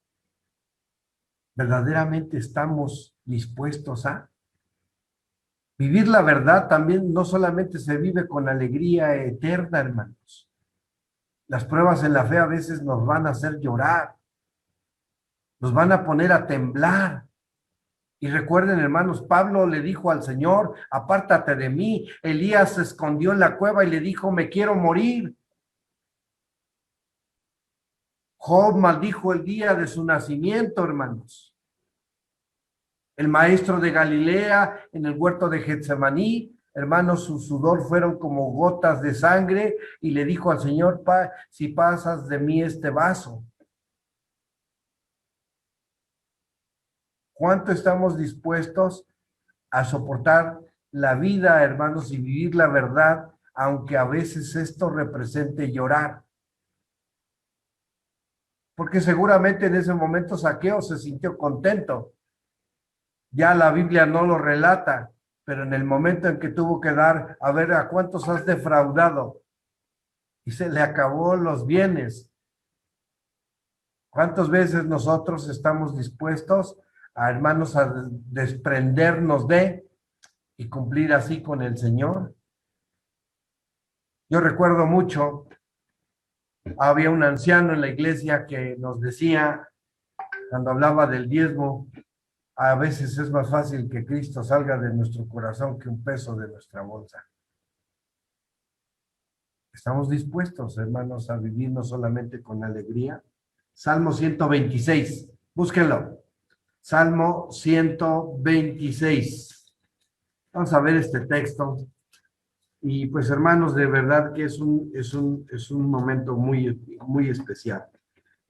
verdaderamente estamos dispuestos a vivir la verdad. También no solamente se vive con alegría eterna, hermanos. Las pruebas en la fe a veces nos van a hacer llorar, nos van a poner a temblar. Y recuerden, hermanos, Pablo le dijo al Señor, apártate de mí. Elías se escondió en la cueva y le dijo, me quiero morir. Job maldijo el día de su nacimiento, hermanos. El maestro de Galilea en el huerto de Getsemaní, hermanos, su sudor fueron como gotas de sangre y le dijo al Señor, si pasas de mí este vaso. ¿Cuánto estamos dispuestos a soportar la vida, hermanos, y vivir la verdad, aunque a veces esto represente llorar? Porque seguramente en ese momento Zaqueo se sintió contento. Ya la Biblia no lo relata, pero en el momento en que tuvo que dar, a ver, ¿a cuántos has defraudado? Y se le acabó los bienes. ¿Cuántas veces nosotros estamos dispuestos a, hermanos, a desprendernos de y cumplir así con el Señor? Yo recuerdo mucho, había un anciano en la iglesia que nos decía, cuando hablaba del diezmo, a veces es más fácil que Cristo salga de nuestro corazón que un peso de nuestra bolsa. ¿Estamos dispuestos, hermanos, a vivir no solamente con alegría? Salmo 126, búsquenlo. Salmo 126. Vamos a ver este texto. Y pues, hermanos, de verdad que es un momento muy especial.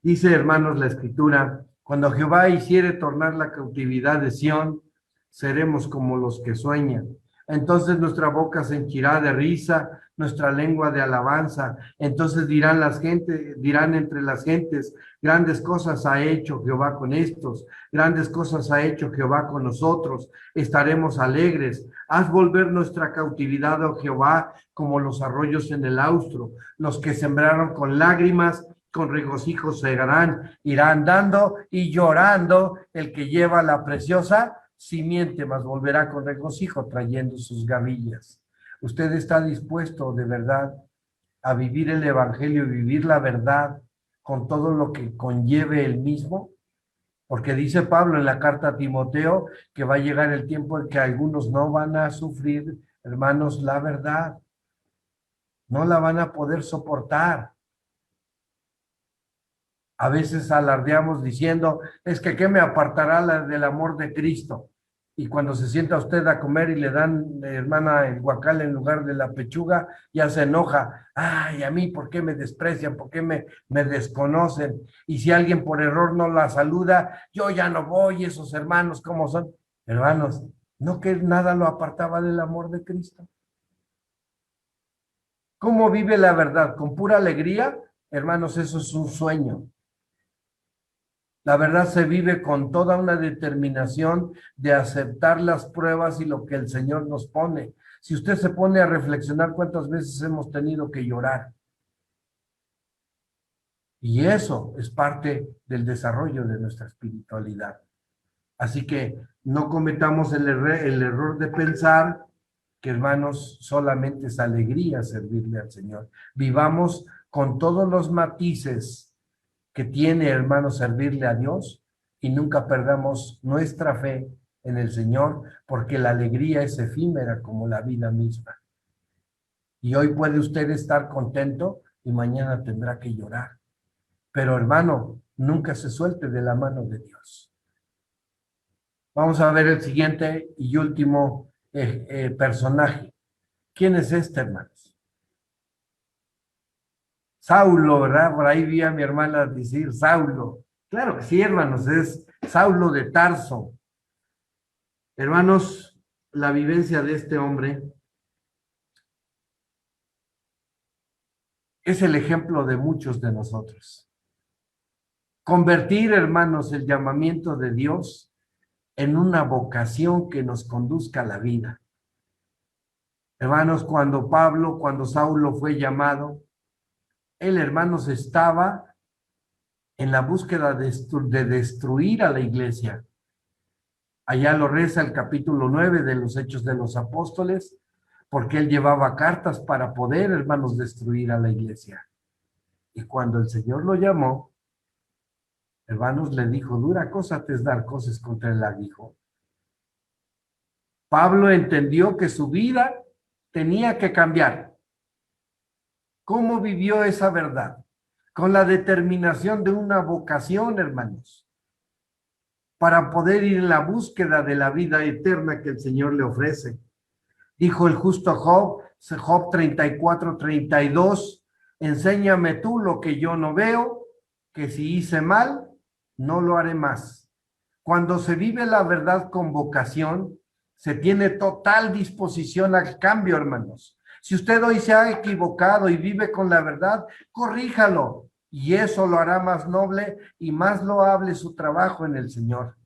Dice, hermanos, la Escritura, cuando Jehová hiciere tornar la cautividad de Sión, seremos como los que sueñan. Entonces nuestra boca se henchirá de risa, nuestra lengua de alabanza. Entonces dirán entre las gentes, grandes cosas ha hecho Jehová con estos, grandes cosas ha hecho Jehová con nosotros, estaremos alegres. Haz volver nuestra cautividad, oh Jehová, como los arroyos en el austro. Los que sembraron con lágrimas, con regocijo segarán, irán dando y llorando el que lleva la preciosa simiente, mas volverá con regocijo trayendo sus gavillas. ¿Usted está dispuesto de verdad a vivir el evangelio y vivir la verdad con todo lo que conlleve el mismo? Porque dice Pablo en la carta a Timoteo que va a llegar el tiempo en que algunos no van a sufrir, hermanos, la verdad. No la van a poder soportar. A veces alardeamos diciendo, es que ¿qué me apartará del amor de Cristo? Y cuando se sienta usted a comer y le dan, hermana, el guacal en lugar de la pechuga, ya se enoja. Ay, a mí, ¿por qué me desprecian? ¿Por qué me desconocen? Y si alguien por error no la saluda, yo ya no voy, esos hermanos, ¿cómo son? Hermanos, ¿no que nada lo apartaba del amor de Cristo? ¿Cómo vive la verdad? ¿Con pura alegría? Hermanos, eso es un sueño. La verdad se vive con toda una determinación de aceptar las pruebas y lo que el Señor nos pone. Si usted se pone a reflexionar cuántas veces hemos tenido que llorar. Y eso es parte del desarrollo de nuestra espiritualidad. Así que no cometamos el error de pensar que, hermanos, solamente es alegría servirle al Señor. Vivamos con todos los matices que tiene, hermanos, servirle a Dios y nunca perdamos nuestra fe en el Señor, porque la alegría es efímera como la vida misma. Y hoy puede usted estar contento y mañana tendrá que llorar. Pero, hermano, nunca se suelte de la mano de Dios. Vamos a ver el siguiente y último personaje. ¿Quién es este, hermanos? Saulo, ¿verdad? Por ahí vi a mi hermana decir Saulo. Claro que sí, hermanos, es Saulo de Tarso. Hermanos, la vivencia de este hombre es el ejemplo de muchos de nosotros. Convertir, hermanos, el llamamiento de Dios en una vocación que nos conduzca a la vida. Hermanos, cuando Saulo fue llamado, él, hermanos, estaba en la búsqueda de destruir a la iglesia. Allá lo reza el capítulo 9 de los Hechos de los Apóstoles, porque él llevaba cartas para poder, hermanos, destruir a la iglesia. Y cuando el Señor lo llamó, hermanos, le dijo, dura cosa te es dar cosas contra el aguijón. Pablo entendió que su vida tenía que cambiar. ¿Cómo vivió esa verdad? Con la determinación de una vocación, hermanos, para poder ir en la búsqueda de la vida eterna que el Señor le ofrece. Dijo el justo Job 34:32, enséñame tú lo que yo no veo, que si hice mal, no lo haré más. Cuando se vive la verdad con vocación, se tiene total disposición al cambio, hermanos. Si usted hoy se ha equivocado y vive con la verdad, corríjalo, y eso lo hará más noble y más loable su trabajo en el Señor.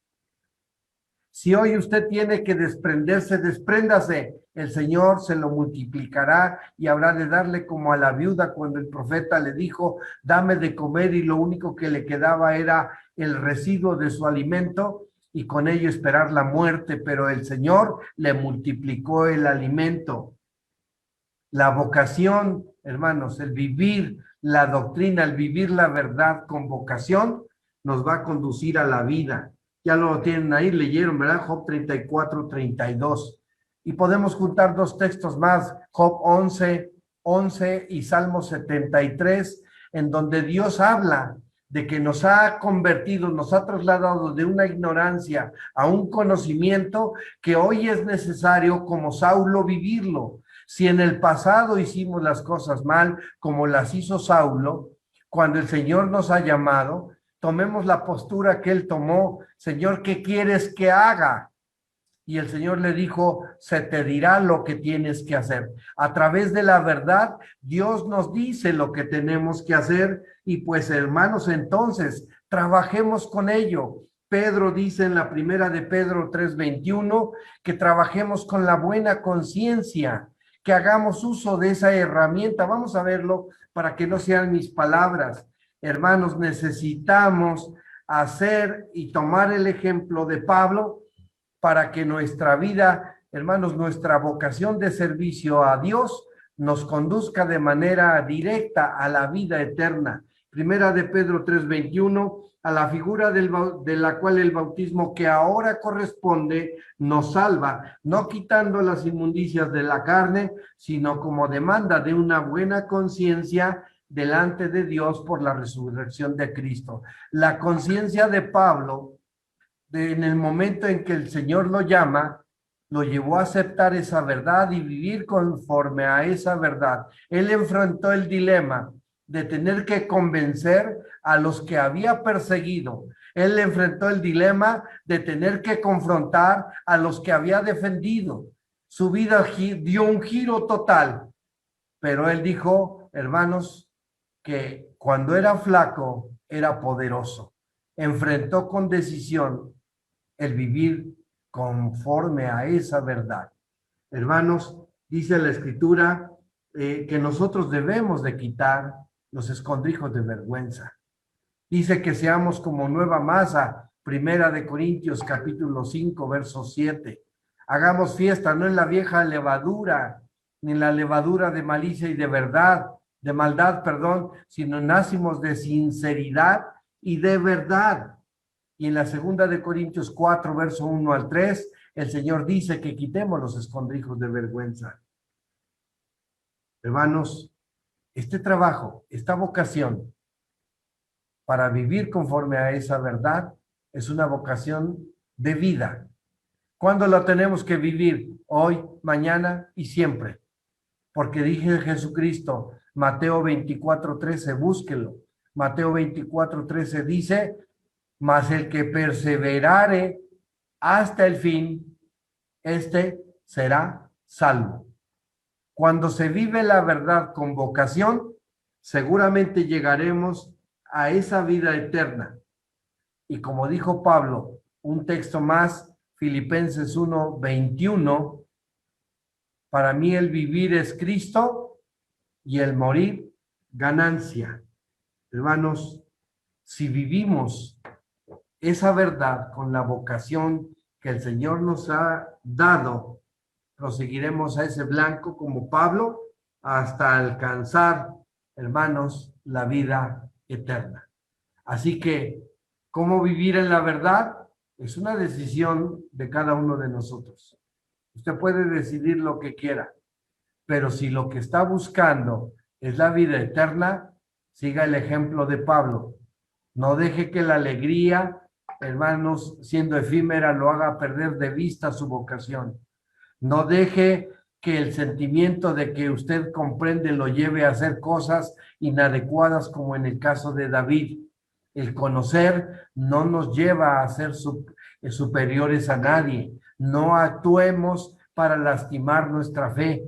Si hoy usted tiene que desprenderse, despréndase. El Señor se lo multiplicará y habrá de darle como a la viuda cuando el profeta le dijo, dame de comer, y lo único que le quedaba era el residuo de su alimento y con ello esperar la muerte, pero el Señor le multiplicó el alimento. La vocación, hermanos, el vivir la doctrina, el vivir la verdad con vocación, nos va a conducir a la vida. Ya lo tienen ahí, leyeron, ¿verdad? Job 34:32. Y podemos juntar dos textos más, Job 11:11 y Salmo 73, en donde Dios habla de que nos ha convertido, nos ha trasladado de una ignorancia a un conocimiento que hoy es necesario, como Saulo, vivirlo. Si en el pasado hicimos las cosas mal, como las hizo Saulo, cuando el Señor nos ha llamado, tomemos la postura que él tomó. Señor, ¿qué quieres que haga? y el Señor le dijo, se te dirá lo que tienes que hacer. A través de la verdad, Dios nos dice lo que tenemos que hacer y pues hermanos, entonces, trabajemos con ello. Pedro dice en la primera de Pedro 3:21 que trabajemos con la buena conciencia, que hagamos uso de esa herramienta. Vamos a verlo para que no sean mis palabras. Hermanos, necesitamos hacer y tomar el ejemplo de Pablo para que nuestra vida, hermanos, nuestra vocación de servicio a Dios nos conduzca de manera directa a la vida eterna. Primera de Pedro 3:21, a la figura de la cual el bautismo que ahora corresponde nos salva, no quitando las inmundicias de la carne, sino como demanda de una buena conciencia delante de Dios por la resurrección de Cristo. La conciencia de Pablo, en el momento en que el Señor lo llama, lo llevó a aceptar esa verdad y vivir conforme a esa verdad. Él enfrentó el dilema de tener que convencer a los que había perseguido. Él enfrentó el dilema de tener que confrontar a los que había defendido. Su vida dio un giro total, pero él dijo, hermanos, que cuando era flaco era poderoso. Enfrentó con decisión el vivir conforme a esa verdad. Hermanos, dice la Escritura que nosotros debemos de quitar los escondrijos de vergüenza. Dice que seamos como nueva masa, Primera de Corintios capítulo 5, verso 7. Hagamos fiesta no en la vieja levadura, ni en la levadura de malicia y de maldad, sino en ácimos de sinceridad y de verdad. Y en la segunda de Corintios 4, verso 1 al 3, el Señor dice que quitemos los escondrijos de vergüenza. Hermanos, este trabajo, esta vocación para vivir conforme a esa verdad es una vocación de vida. ¿Cuándo la tenemos que vivir? Hoy, mañana y siempre. Porque dije Jesucristo, Mateo 24:13, búsquelo. Mateo 24:13 dice, mas el que perseverare hasta el fin, este será salvo. Cuando se vive la verdad con vocación, seguramente llegaremos a esa vida eterna. Y como dijo Pablo, un texto más, Filipenses 1:21, para mí el vivir es Cristo y el morir ganancia. Hermanos, si vivimos esa verdad con la vocación que el Señor nos ha dado, proseguiremos a ese blanco como Pablo hasta alcanzar, hermanos, la vida eterna. Así que, ¿cómo vivir en la verdad? Es una decisión de cada uno de nosotros. Usted puede decidir lo que quiera, pero si lo que está buscando es la vida eterna, siga el ejemplo de Pablo. No deje que la alegría, hermanos, siendo efímera, lo haga perder de vista su vocación. No deje que el sentimiento de que usted comprende lo lleve a hacer cosas inadecuadas, como en el caso de David. El conocer no nos lleva a ser superiores a nadie. No actuemos para lastimar nuestra fe.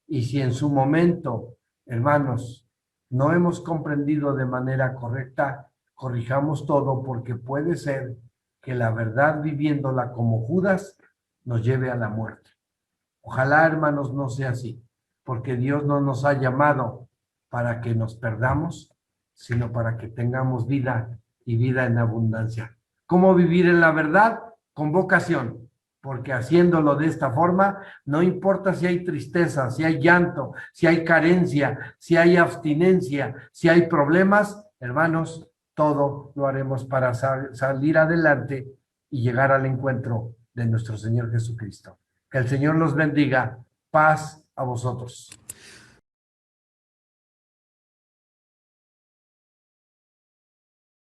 Y si en su momento, hermanos, no hemos comprendido de manera correcta, corrijamos todo, porque puede ser que la verdad, viviéndola como Judas, nos lleve a la muerte. Ojalá, hermanos, no sea así, porque Dios no nos ha llamado para que nos perdamos, sino para que tengamos vida y vida en abundancia. ¿Cómo vivir en la verdad? Con vocación, porque haciéndolo de esta forma, no importa si hay tristeza, si hay llanto, si hay carencia, si hay abstinencia, si hay problemas, hermanos, todo lo haremos para salir adelante y llegar al encuentro de nuestro Señor Jesucristo. Que el Señor los bendiga. Paz a vosotros.